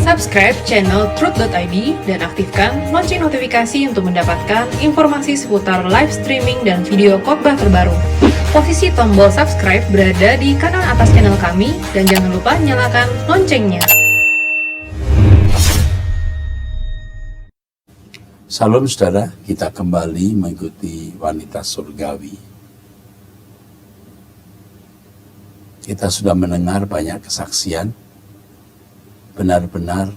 Subscribe channel Truth.id dan aktifkan lonceng notifikasi untuk mendapatkan informasi seputar live streaming dan video khotbah terbaru. Posisi tombol subscribe berada di kanan atas channel kami dan jangan lupa nyalakan loncengnya. Salam saudara, kita kembali mengikuti wanita surgawi. Kita sudah mendengar banyak kesaksian. Benar-benar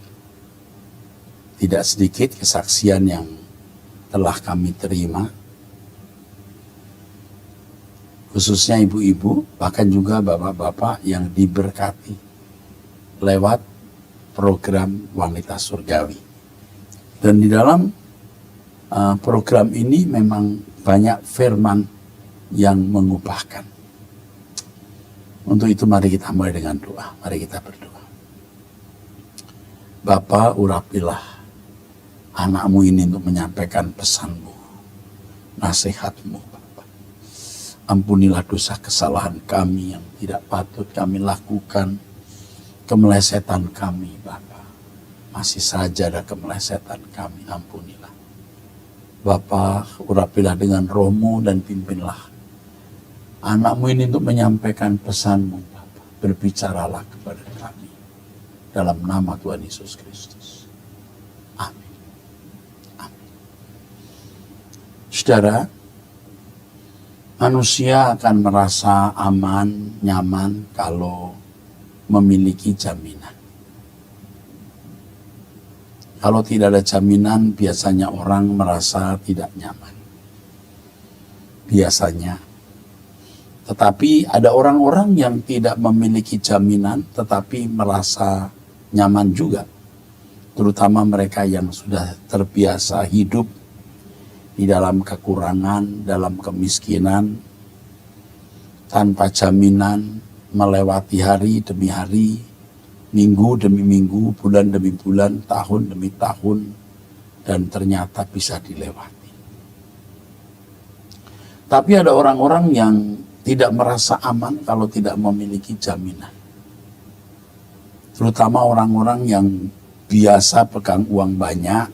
tidak sedikit kesaksian yang telah kami terima, khususnya ibu-ibu, bahkan juga bapak-bapak yang diberkati lewat program Wanita Surgawi. Dan di dalam program ini memang banyak firman yang mengubahkan. Untuk itu mari kita mulai dengan doa, mari kita berdoa. Bapa, urapilah anakmu ini untuk menyampaikan pesanmu, nasihatmu, Bapa. Ampunilah dosa kesalahan kami yang tidak patut kami lakukan, kemelesetan kami, Bapa. Masih saja ada kemelesetan kami, ampunilah. Bapa, urapilah dengan rohmu dan pimpinlah anakmu ini untuk menyampaikan pesanmu, Bapa. Berbicaralah kepada kami. Dalam nama Tuhan Yesus Kristus. Amin. Amin. Saudara, manusia akan merasa aman, nyaman kalau memiliki jaminan. Kalau tidak ada jaminan, biasanya orang merasa tidak nyaman. Biasanya. Tetapi ada orang-orang yang tidak memiliki jaminan, tetapi merasa nyaman juga, terutama mereka yang sudah terbiasa hidup di dalam kekurangan, dalam kemiskinan, tanpa jaminan, melewati hari demi hari, minggu demi minggu, bulan demi bulan, tahun demi tahun, dan ternyata bisa dilewati. Tapi ada orang-orang yang tidak merasa aman kalau tidak memiliki jaminan. Terutama orang-orang yang biasa pegang uang banyak,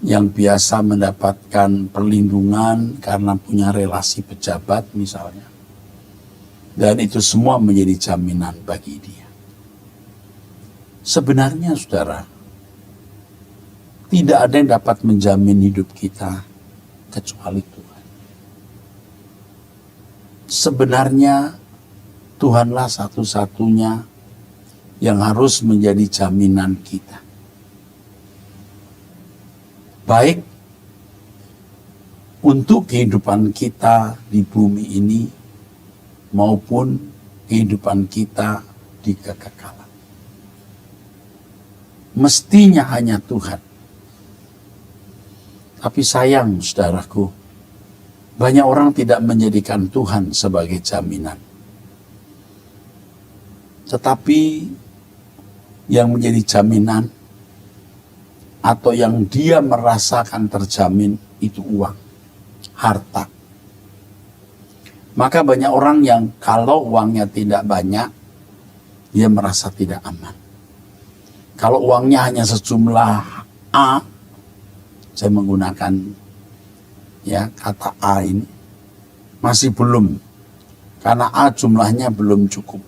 yang biasa mendapatkan perlindungan karena punya relasi pejabat misalnya. Dan itu semua menjadi jaminan bagi dia. Sebenarnya saudara, tidak ada yang dapat menjamin hidup kita kecuali Tuhan. Sebenarnya Tuhanlah satu-satunya yang harus menjadi jaminan kita. Baik untuk kehidupan kita di bumi ini maupun kehidupan kita di kekekalan. Mestinya hanya Tuhan. Tapi sayang saudaraku, banyak orang tidak menjadikan Tuhan sebagai jaminan. Tetapi yang menjadi jaminan atau yang dia merasakan terjamin itu uang, harta. Maka banyak orang yang kalau uangnya tidak banyak, dia merasa tidak aman. Kalau uangnya hanya sejumlah A, saya menggunakan kata A ini, masih belum. Karena A jumlahnya belum cukup.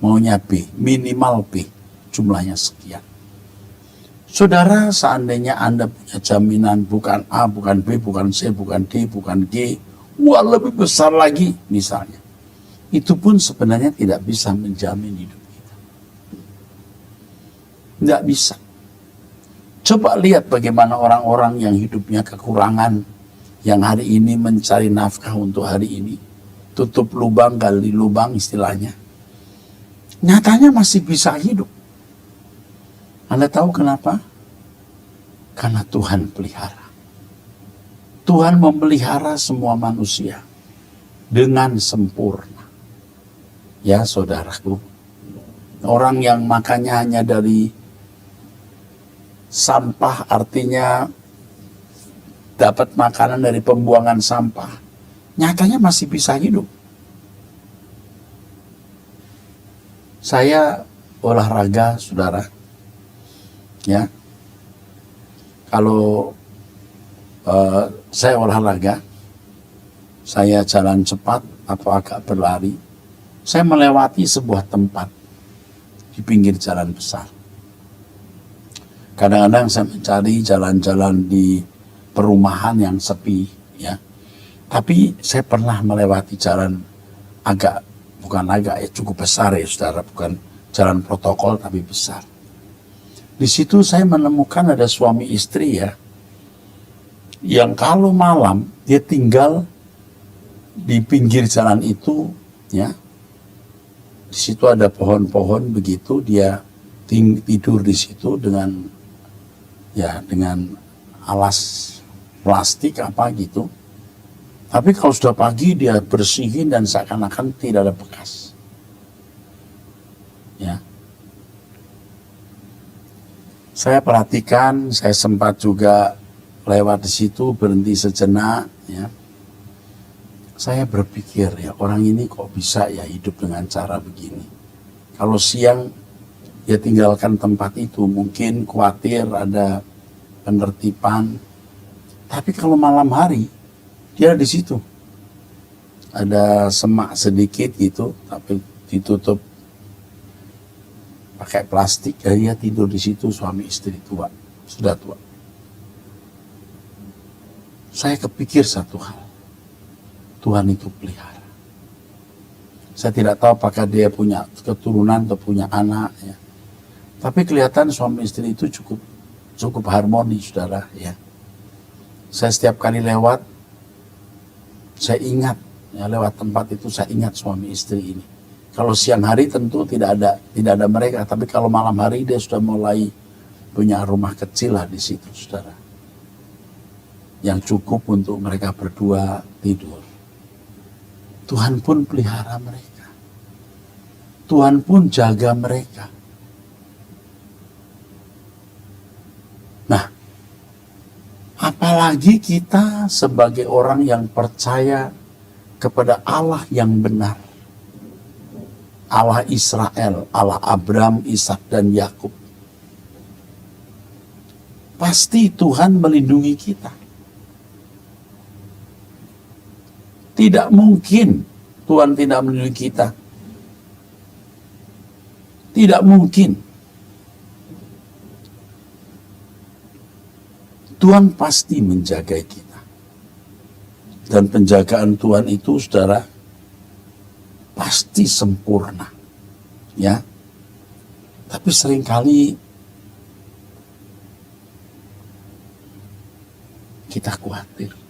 Maunya B, minimal B. Jumlahnya sekian. Saudara, seandainya Anda punya jaminan bukan A, bukan B, bukan C, bukan D, bukan G, lebih besar lagi misalnya. Itu pun sebenarnya tidak bisa menjamin hidup kita. Tidak bisa. Coba lihat bagaimana orang-orang yang hidupnya kekurangan, yang hari ini mencari nafkah untuk hari ini, tutup lubang, gali lubang istilahnya. Nyatanya masih bisa hidup. Anda tahu kenapa? Karena Tuhan pelihara. Tuhan memelihara semua manusia dengan sempurna. Ya saudaraku, orang yang makannya hanya dari sampah, artinya dapat makanan dari pembuangan sampah, nyatanya masih bisa hidup. Saya olahraga, saudara. Ya, kalau saya olahraga, saya jalan cepat atau agak berlari, saya melewati sebuah tempat di pinggir jalan besar. Kadang-kadang saya mencari jalan-jalan di perumahan yang sepi, ya. Tapi saya pernah melewati jalan cukup besar ya saudara, bukan jalan protokol tapi besar. Di situ saya menemukan ada suami istri ya, yang kalau malam dia tinggal di pinggir jalan itu, ya. Di situ ada pohon-pohon begitu, dia tidur di situ dengan alas plastik apa gitu. Tapi kalau sudah pagi dia bersihin dan seakan-akan tidak ada bekas. Ya. Saya perhatikan, saya sempat juga lewat di situ, berhenti sejenak, ya. Saya berpikir ya, orang ini kok bisa ya hidup dengan cara begini. Kalau siang dia tinggalkan tempat itu, mungkin khawatir ada penertiban. Tapi kalau malam hari dia di situ, ada semak sedikit gitu, tapi ditutup pakai plastik. Ya, dia tidur di situ, suami istri tua, sudah tua. Saya kepikir satu hal, Tuhan itu pelihara. Saya tidak tahu apakah dia punya keturunan atau punya anak, ya. Tapi kelihatan suami istri itu cukup harmoni, saudara, ya. Saya setiap kali lewat, saya ingat, ya, lewat tempat itu saya ingat suami istri ini. Kalau siang hari tentu tidak ada mereka, tapi kalau malam hari dia sudah mulai punya rumah kecil lah di situ, saudara, yang cukup untuk mereka berdua tidur. Tuhan pun pelihara mereka, Tuhan pun jaga mereka. Nah, apalagi kita sebagai orang yang percaya kepada Allah yang benar, Allah Israel, Allah Abraham, Ishak dan Yakub. Pasti Tuhan melindungi kita. Tidak mungkin Tuhan tidak melindungi kita. Tidak mungkin. Tuhan pasti menjaga kita. Dan penjagaan Tuhan itu, saudara, pasti sempurna. Ya. Tapi seringkali kita khawatir.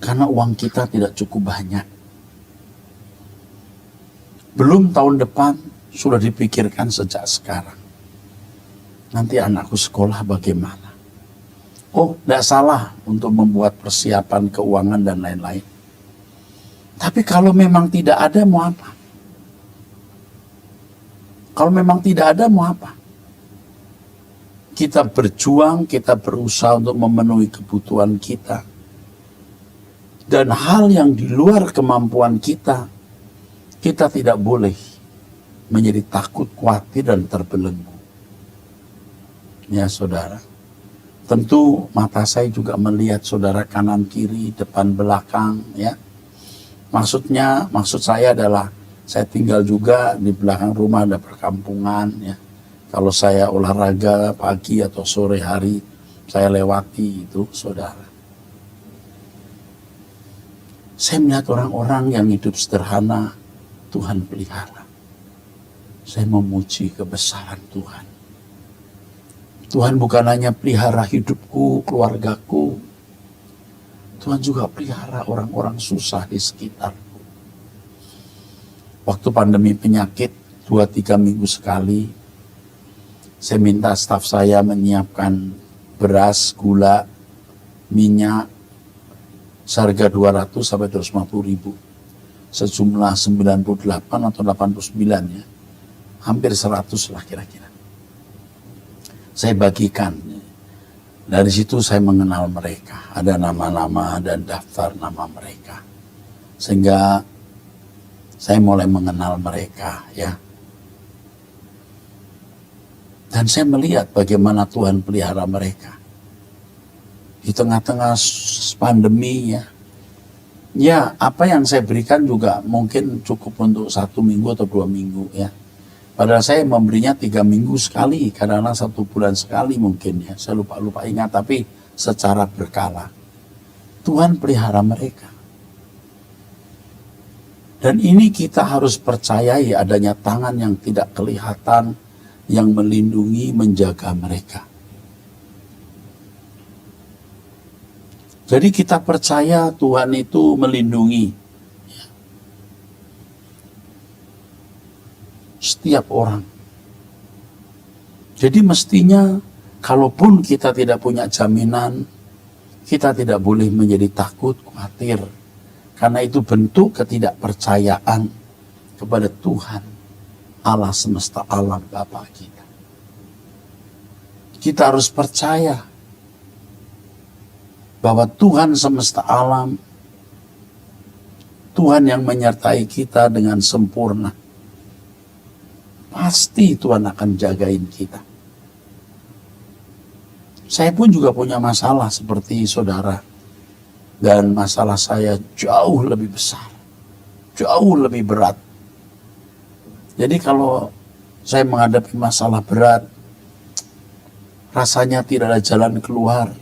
Karena uang kita tidak cukup banyak. Belum tahun depan sudah dipikirkan sejak sekarang. Nanti anakku sekolah bagaimana? Oh, tidak salah untuk membuat persiapan keuangan dan lain-lain. Tapi kalau memang tidak ada, mau apa? Kalau memang tidak ada, mau apa? Kita berjuang, kita berusaha untuk memenuhi kebutuhan kita. Dan hal yang di luar kemampuan kita, kita tidak boleh menjadi takut, khawatir, dan terbelenggu. Ya, saudara. Tentu mata saya juga melihat saudara kanan kiri, depan belakang, ya. Maksud saya adalah saya tinggal juga di belakang rumah ada perkampungan, ya. Kalau saya olahraga pagi atau sore hari, saya lewati itu, saudara. Saya melihat orang-orang yang hidup sederhana, Tuhan pelihara. Saya memuji kebesaran Tuhan. Tuhan bukan hanya pelihara hidupku, keluargaku. Tuhan juga pelihara orang-orang susah di sekitarku. Waktu pandemi penyakit, 2-3 minggu sekali, saya minta staf saya menyiapkan beras, gula, minyak, seharga 200 sampai 250 ribu. Sejumlah 98 atau 89 ya. Hampir 100 lah kira-kira. Saya bagikan. Dari situ saya mengenal mereka. Ada nama-nama dan daftar nama mereka. Sehingga saya mulai mengenal mereka, ya. Dan saya melihat bagaimana Tuhan pelihara mereka. Di tengah-tengah pandemi ya. Ya, apa yang saya berikan juga mungkin cukup untuk 1 minggu atau 2 minggu ya. Padahal saya memberinya 3 minggu sekali, karena 1 bulan sekali mungkin ya. Saya lupa ingat, tapi secara berkala. Tuhan pelihara mereka. Dan ini kita harus percayai adanya tangan yang tidak kelihatan, yang melindungi, menjaga mereka. Jadi kita percaya Tuhan itu melindungi setiap orang. Jadi mestinya kalaupun kita tidak punya jaminan, kita tidak boleh menjadi takut, khawatir. Karena itu bentuk ketidakpercayaan kepada Tuhan, Allah semesta alam, Bapa kita. Kita harus percaya bahwa Tuhan semesta alam, Tuhan yang menyertai kita dengan sempurna. Pasti Tuhan akan jagain kita. Saya pun juga punya masalah seperti saudara. Dan masalah saya jauh lebih besar. Jauh lebih berat. Jadi kalau saya menghadapi masalah berat, rasanya tidak ada jalan keluar.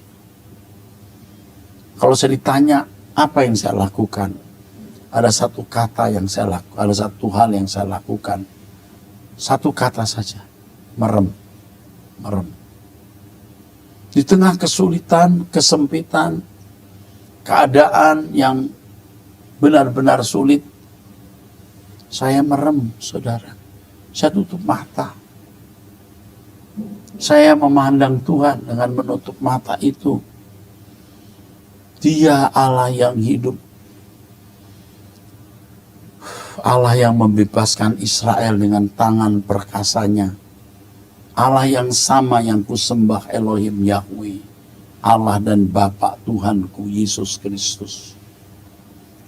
Kalau saya ditanya, apa yang saya lakukan? Ada satu kata yang saya lakukan, ada satu hal yang saya lakukan. Satu kata saja, merem. Merem. Di tengah kesulitan, kesempitan, keadaan yang benar-benar sulit, saya merem, saudara. Saya tutup mata. Saya memandang Tuhan dengan menutup mata itu. Dia Allah yang hidup. Allah yang membebaskan Israel dengan tangan perkasanya. Allah yang sama yang kusembah, Elohim Yahweh. Allah dan Bapa Tuhanku Yesus Kristus.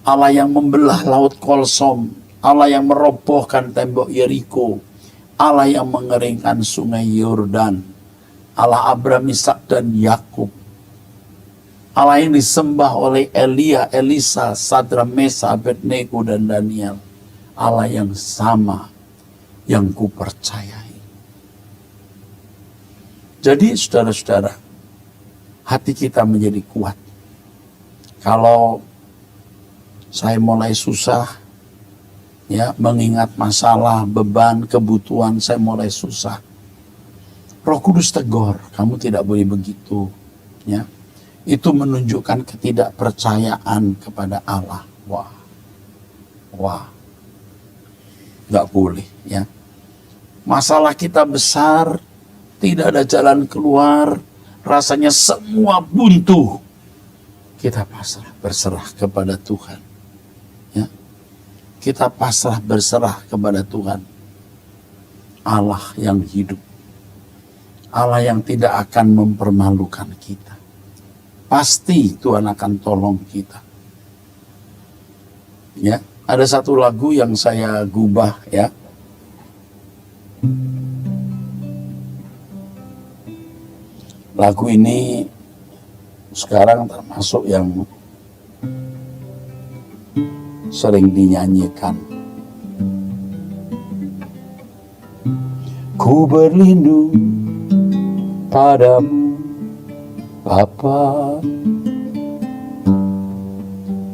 Allah yang membelah laut Kolsom. Allah yang merobohkan tembok Yeriko. Allah yang mengeringkan sungai Yordan. Allah Abraham, Ishak dan Yakub. Allah yang disembah oleh Elia, Elisa, Sadra, Mesa, Abednego dan Daniel. Allah yang sama yang kupercayai. Jadi saudara-saudara, hati kita menjadi kuat. Kalau saya mulai susah, ya, mengingat masalah, beban, kebutuhan, saya mulai susah. Roh Kudus tegur, kamu tidak boleh begitu. Ya, itu menunjukkan ketidakpercayaan kepada Allah. Wah, nggak boleh. Ya, masalah kita besar, tidak ada jalan keluar. Rasanya semua buntu. Kita pasrah, berserah kepada Tuhan. Ya. Kita pasrah, berserah kepada Tuhan. Allah yang hidup. Allah yang tidak akan mempermalukan kita. Pasti Tuhan akan tolong kita. Ya, ada satu lagu yang saya gubah ya. Lagu ini sekarang termasuk yang sering dinyanyikan. Ku berlindung padamu, Bapa.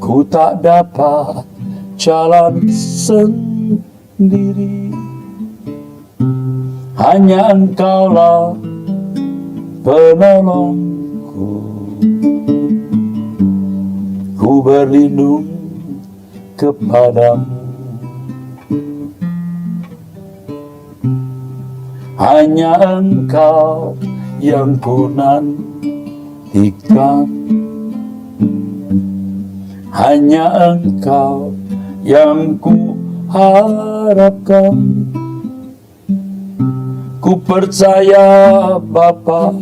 Ku tak dapat jalan sendiri. Hanya Engkaulah penolongku. Ku berlindung kepadamu. Hanya Engkau yang ku nantikan. Hanya Engkau yang ku harapkan. Ku percaya Bapa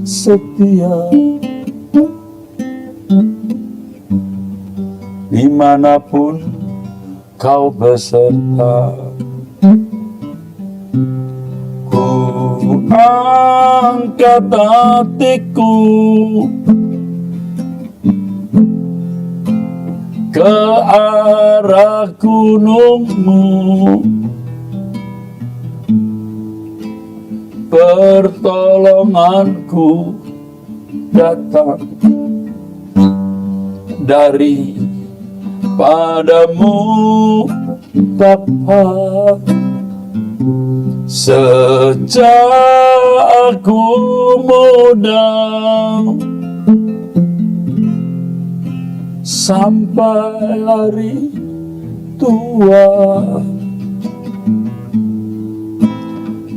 setia. Dimanapun kau beserta, ku angkat hatiku ke arah gunungmu, pertolonganku datang dari padamu Bapa. Sejak aku muda sampai hari tua,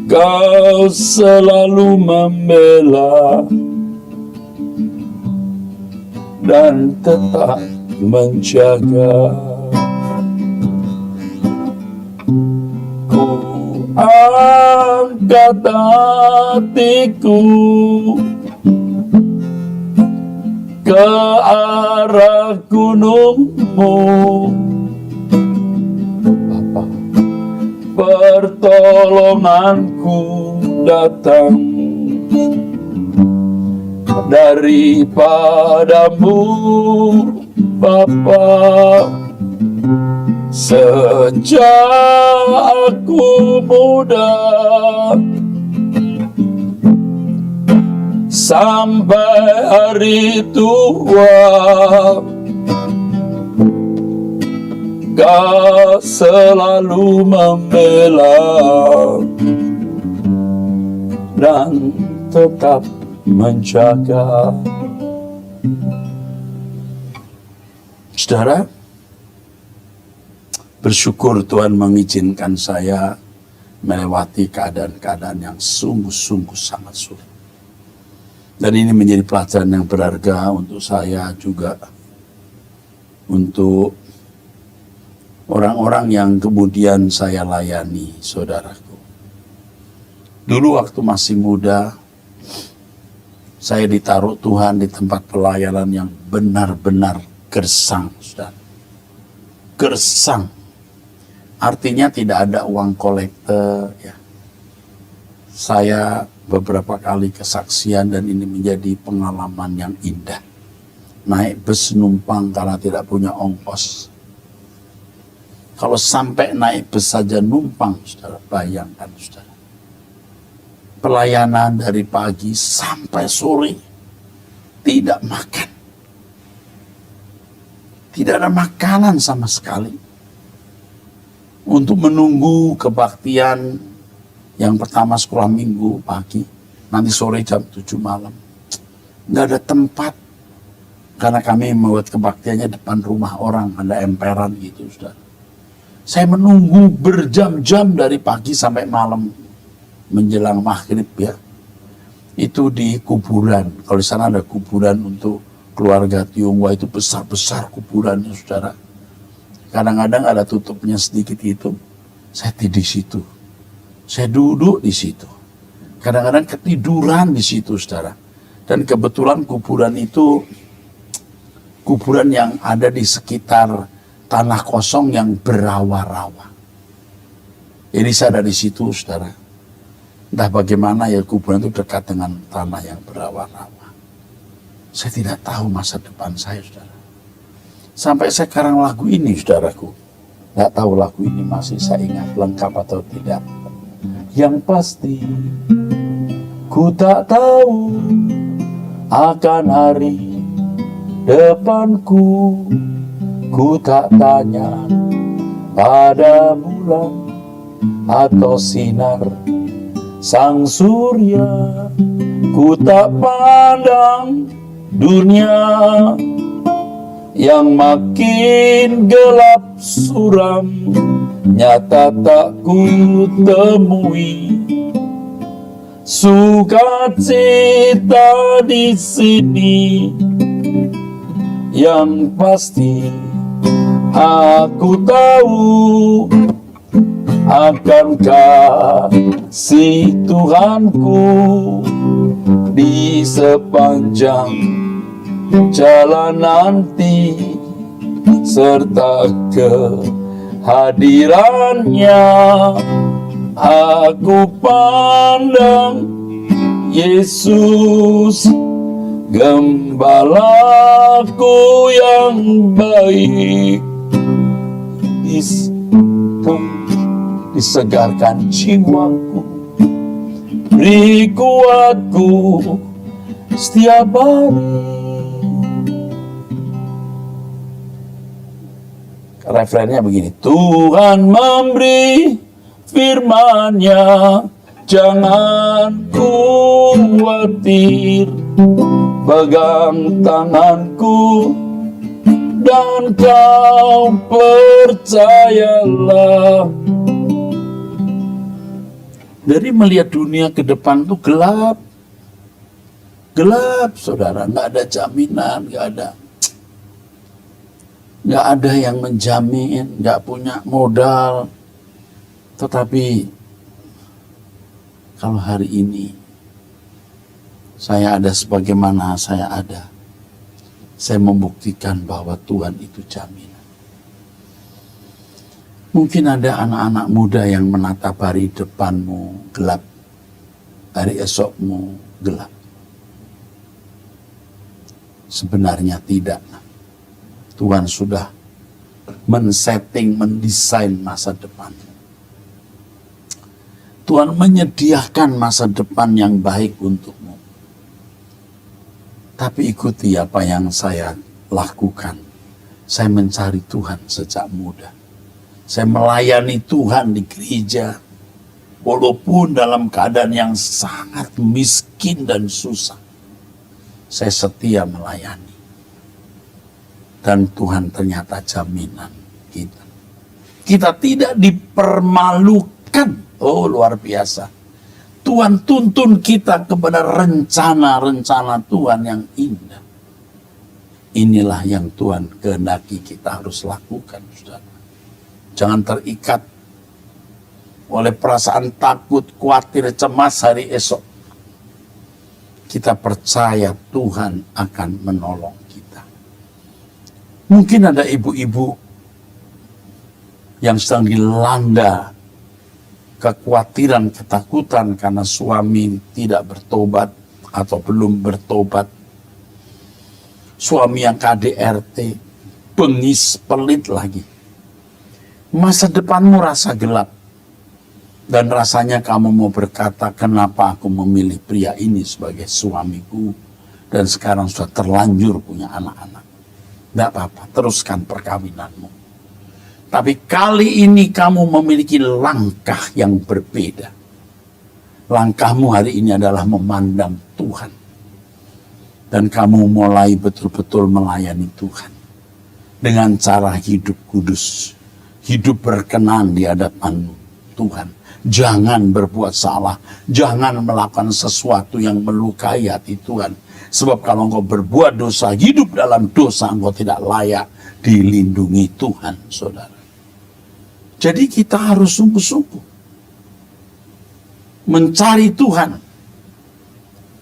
Kau selalu membela dan tetap menjaga. Ku angkat hatiku ke arah gunungmu, Bapa. Pertolonganku datang daripadamu, Bapa. Sejak aku muda sampai hari tua, Kau selalu membela dan tetap menjaga. Saudara, bersyukur Tuhan mengizinkan saya melewati keadaan-keadaan yang sungguh-sungguh sangat sulit. Dan ini menjadi pelajaran yang berharga untuk saya juga, untuk orang-orang yang kemudian saya layani, saudaraku. Dulu waktu masih muda, saya ditaruh Tuhan di tempat pelayanan yang benar-benar gersang, saudara. Gersang. Artinya tidak ada uang kolekte, ya. Saya beberapa kali kesaksian dan ini menjadi pengalaman yang indah. Naik bus numpang karena tidak punya ongkos. Kalau sampai naik bus saja numpang, saudara, bayangkan, saudara. Pelayanan dari pagi sampai sore, tidak makan. Tidak ada makanan sama sekali. Untuk menunggu kebaktian yang pertama sekolah minggu pagi, nanti sore jam 7 malam. Nggak ada tempat, karena kami membuat kebaktiannya depan rumah orang, ada emperan gitu, saudara. Saya menunggu berjam-jam dari pagi sampai malam menjelang maghrib, ya. Itu di kuburan. Kalau di sana ada kuburan untuk keluarga Tionghoa, itu besar-besar kuburannya, saudara. Kadang-kadang ada tutupnya sedikit itu. Saya tidur di situ. Saya duduk di situ. Kadang-kadang ketiduran di situ, saudara. Dan kebetulan kuburan itu kuburan yang ada di sekitar tanah kosong yang berawa-rawa. Jadi saya ada di situ, saudara. Entah bagaimana ya kuburan itu dekat dengan tanah yang berawa-rawa. Saya tidak tahu masa depan saya, saudara. Sampai sekarang lagu ini, saudaraku. Tidak tahu lagu ini masih saya ingat lengkap atau tidak. Yang pasti, ku tak tahu akan hari depanku. Ku tak tanya pada bulan atau sinar sang surya. Ku tak pandang dunia yang makin gelap suram, nyata tak ku temui sukacita di sini. Yang pasti aku tahu akan kasih Tuhanku di sepanjang jalan nanti, serta kehadirannya Aku pandang Yesus, gembalaku yang baik. Disegarkan jiwaku, beri kuatku setiap hari. Refrennya begini, Tuhan memberi firman-Nya, jangan khawatir, pegang tanganku dan kau percayalah. Dari melihat dunia ke depan tuh gelap, saudara, nggak ada jaminan, nggak ada yang menjamin, nggak punya modal. Tetapi kalau hari ini saya ada sebagaimana saya ada, saya membuktikan bahwa Tuhan itu jaminan. Mungkin ada anak-anak muda yang menatap hari depanmu gelap, hari esokmu gelap. Sebenarnya tidak. Tuhan sudah men-setting, mendesain masa depan. Tuhan menyediakan masa depan yang baik untukmu. Tapi ikuti apa yang saya lakukan. Saya mencari Tuhan sejak muda. Saya melayani Tuhan di gereja. Walaupun dalam keadaan yang sangat miskin dan susah. Saya setia melayani. Dan Tuhan ternyata jaminan kita. Kita tidak dipermalukan. Oh, luar biasa. Tuhan tuntun kita kepada rencana-rencana Tuhan yang indah. Inilah yang Tuhan kehendaki kita harus lakukan, saudara. Jangan terikat oleh perasaan takut, khawatir, cemas hari esok. Kita percaya Tuhan akan menolong kita. Mungkin ada ibu-ibu yang sedang dilanda kekhawatiran, ketakutan karena suami tidak bertobat atau belum bertobat. Suami yang KDRT, bengis, pelit lagi. Masa depanmu rasa gelap. Dan rasanya kamu mau berkata, kenapa aku memilih pria ini sebagai suamiku. Dan sekarang sudah terlanjur punya anak-anak. Tidak apa-apa, teruskan perkawinanmu. Tapi kali ini kamu memiliki langkah yang berbeda. Langkahmu hari ini adalah memandang Tuhan. Dan kamu mulai betul-betul melayani Tuhan. Dengan cara hidup kudus. Hidup berkenan di hadapan Tuhan. Jangan berbuat salah. Jangan melakukan sesuatu yang melukai hati Tuhan. Sebab kalau engkau berbuat dosa, hidup dalam dosa, engkau tidak layak dilindungi Tuhan, saudara. Jadi kita harus sungguh-sungguh mencari Tuhan.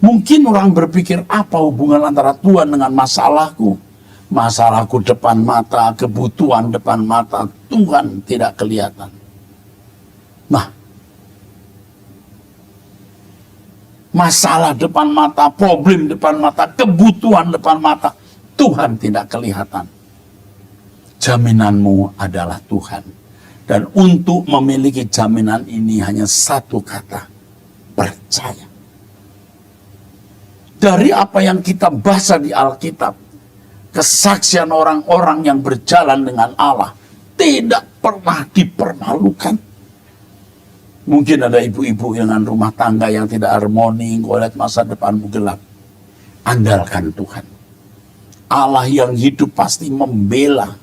Mungkin orang berpikir, apa hubungan antara Tuhan dengan masalahku? Masalahku depan mata, kebutuhan depan mata, Tuhan tidak kelihatan. Nah, masalah depan mata, problem depan mata, kebutuhan depan mata, Tuhan tidak kelihatan. Jaminanmu adalah Tuhan. Dan untuk memiliki jaminan ini hanya satu kata, percaya. Dari apa yang kita baca di Alkitab, kesaksian orang-orang yang berjalan dengan Allah tidak pernah dipermalukan. Mungkin ada ibu-ibu dengan rumah tangga yang tidak harmoni, engkau lihat masa depanmu gelap. Andalkan Tuhan. Allah yang hidup pasti membela,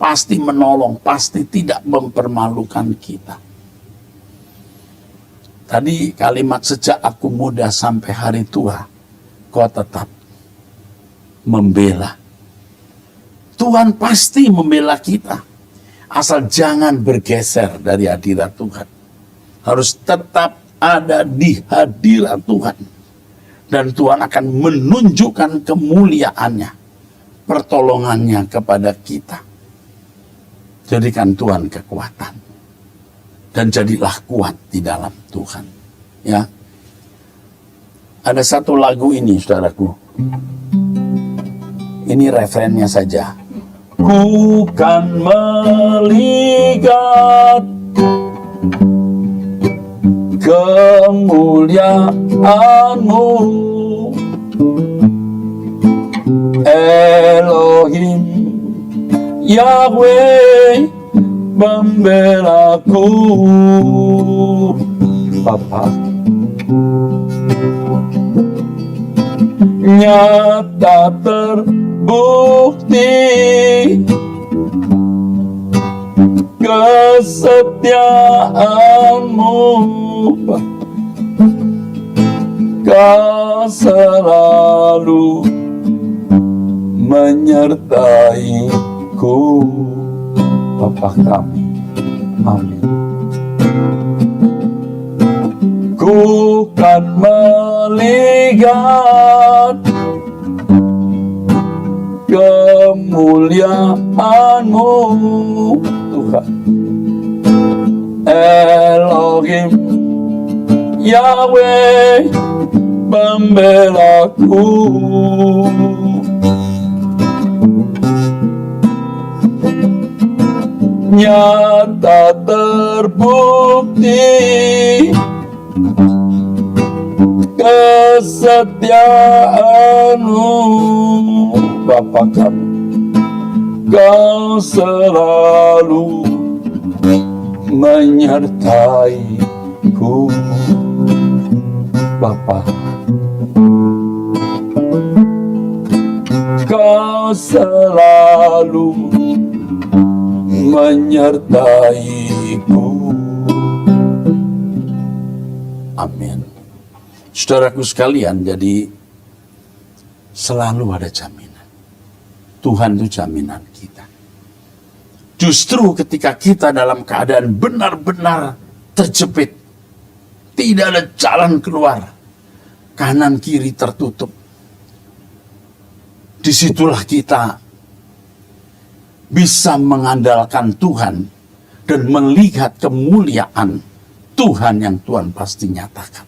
pasti menolong, pasti tidak mempermalukan kita. Tadi kalimat sejak aku muda sampai hari tua, kau tetap membela. Tuhan pasti membela kita. Asal jangan bergeser dari hadirat Tuhan. Harus tetap ada di hadirat Tuhan. Dan Tuhan akan menunjukkan kemuliaannya, pertolongannya kepada kita. Jadikan Tuhan kekuatan. dan jadilah kuat di dalam Tuhan. Ya, ada satu lagu ini, saudaraku. Ini refrennya saja. Ku kan melihat kemuliaan-Mu, Elohim Yahweh, pembelaku. Bapa, nyata terbukti kesetiaan-Mu, Kau selalu menyertaiku, Bapa kami. Amin. Ku kan melihat kemuliaan-Mu, Tuhan, Elohim Yahweh, pembelaku. Nyata terbukti kesetiaan-Mu, Bapa kami. Kau selalu menyertaiku, Bapa. Kau selalu menyertaiku. Amin. Saudaraku sekalian, jadi selalu ada jaminan. Tuhan itu jaminan kita. Justru ketika kita dalam keadaan benar-benar terjepit, tidak ada jalan keluar, kanan kiri tertutup, disitulah kita bisa mengandalkan Tuhan dan melihat kemuliaan Tuhan yang Tuhan pasti nyatakan.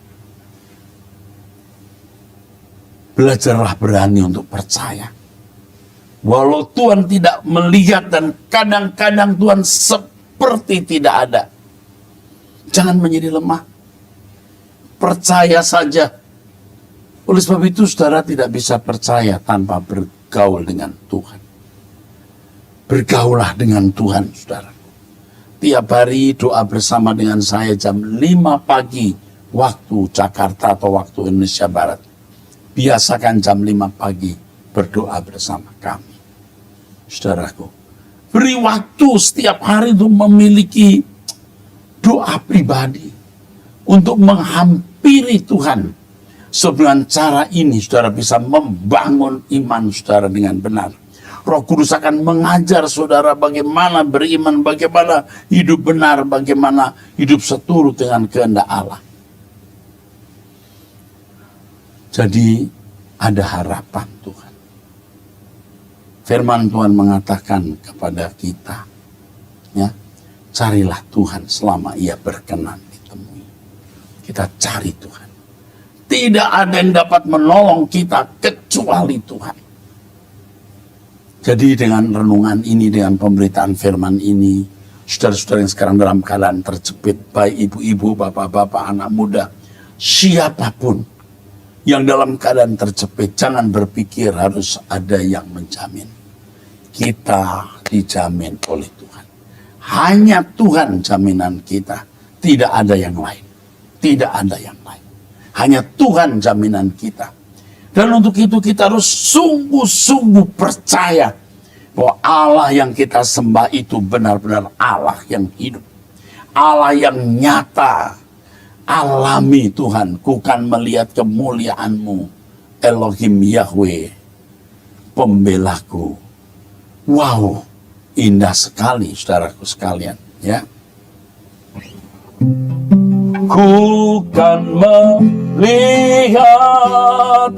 Belajarlah berani untuk percaya. Walau Tuhan tidak melihat dan kadang-kadang Tuhan seperti tidak ada, jangan menjadi lemah. Percaya saja. Oleh sebab itu saudara tidak bisa percaya tanpa bergaul dengan Tuhan. Bergaulah dengan Tuhan, saudara. Tiap hari doa bersama dengan saya jam 5 pagi waktu Jakarta atau waktu Indonesia Barat. Biasakan jam 5 pagi berdoa bersama kami. Saudaraku, beri waktu setiap hari untuk memiliki doa pribadi untuk menghampiri Tuhan. Dengan cara ini saudara bisa membangun iman saudara dengan benar. Roh Kudus akan mengajar saudara bagaimana beriman, bagaimana hidup benar, bagaimana hidup seturut dengan kehendak Allah. Jadi ada harapan Tuhan. Firman Tuhan mengatakan kepada kita, ya, carilah Tuhan selama Ia berkenan ditemui. Kita cari Tuhan. Tidak ada yang dapat menolong kita kecuali Tuhan. Jadi dengan renungan ini, dengan pemberitaan firman ini, saudara-saudara yang sekarang dalam keadaan terjepit, baik ibu-ibu, bapak-bapak, anak muda, siapapun yang dalam keadaan terjepit, jangan berpikir harus ada yang menjamin. Kita dijamin oleh Tuhan. Hanya Tuhan jaminan kita. Tidak ada yang lain. Tidak ada yang lain. Hanya Tuhan jaminan kita. Dan untuk itu kita harus sungguh-sungguh percaya bahwa Allah yang kita sembah itu benar-benar Allah yang hidup. Allah yang nyata. Alami Tuhan, ku kan melihat kemuliaan-Mu, Elohim Yahweh, pembelaku. Wow, indah sekali saudaraku sekalian, ya. Ku kan melihat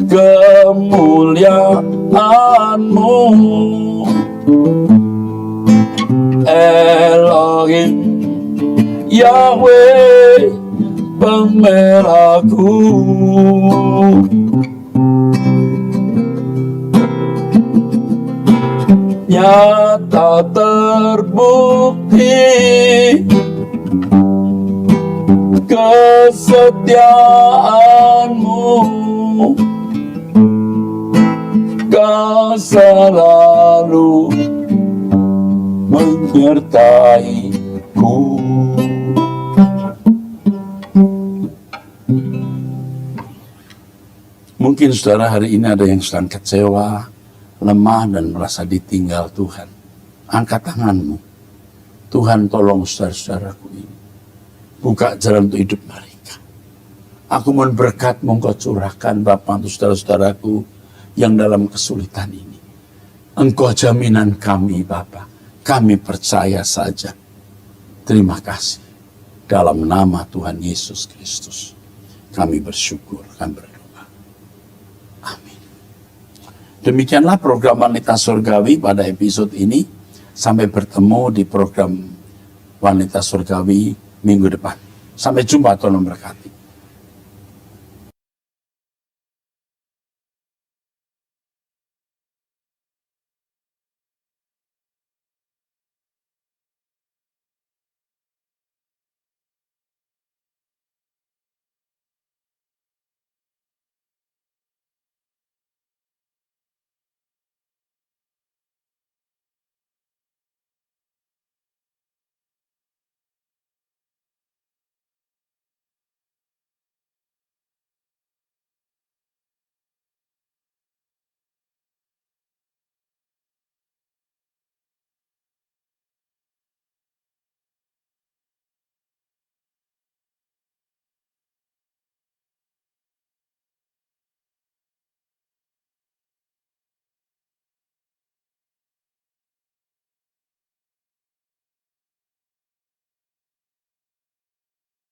kemuliaan-Mu, Elohim, Yahweh, pembelaku. Nyata terbukti kesetiaanmu, kau selalu menyertaiku. Mungkin saudara hari ini ada yang sedang kecewa, lemah dan merasa ditinggal Tuhan. Angkat tanganmu. Tuhan tolong saudara-saudaraku ini. Buka jalan untuk hidup mereka. Aku mohon berkat-Mu Engkau curahkan Bapa untuk saudara-saudaraku yang dalam kesulitan ini. Engkau jaminan kami Bapa. Kami percaya saja. Terima kasih. Dalam nama Tuhan Yesus Kristus. Kami bersyukur, kami berdoa. Amin. Demikianlah program Wanita Surgawi pada episode ini. Sampai bertemu di program Wanita Surgawi minggu depan. Sampai jumpa, Tuhan memberkati.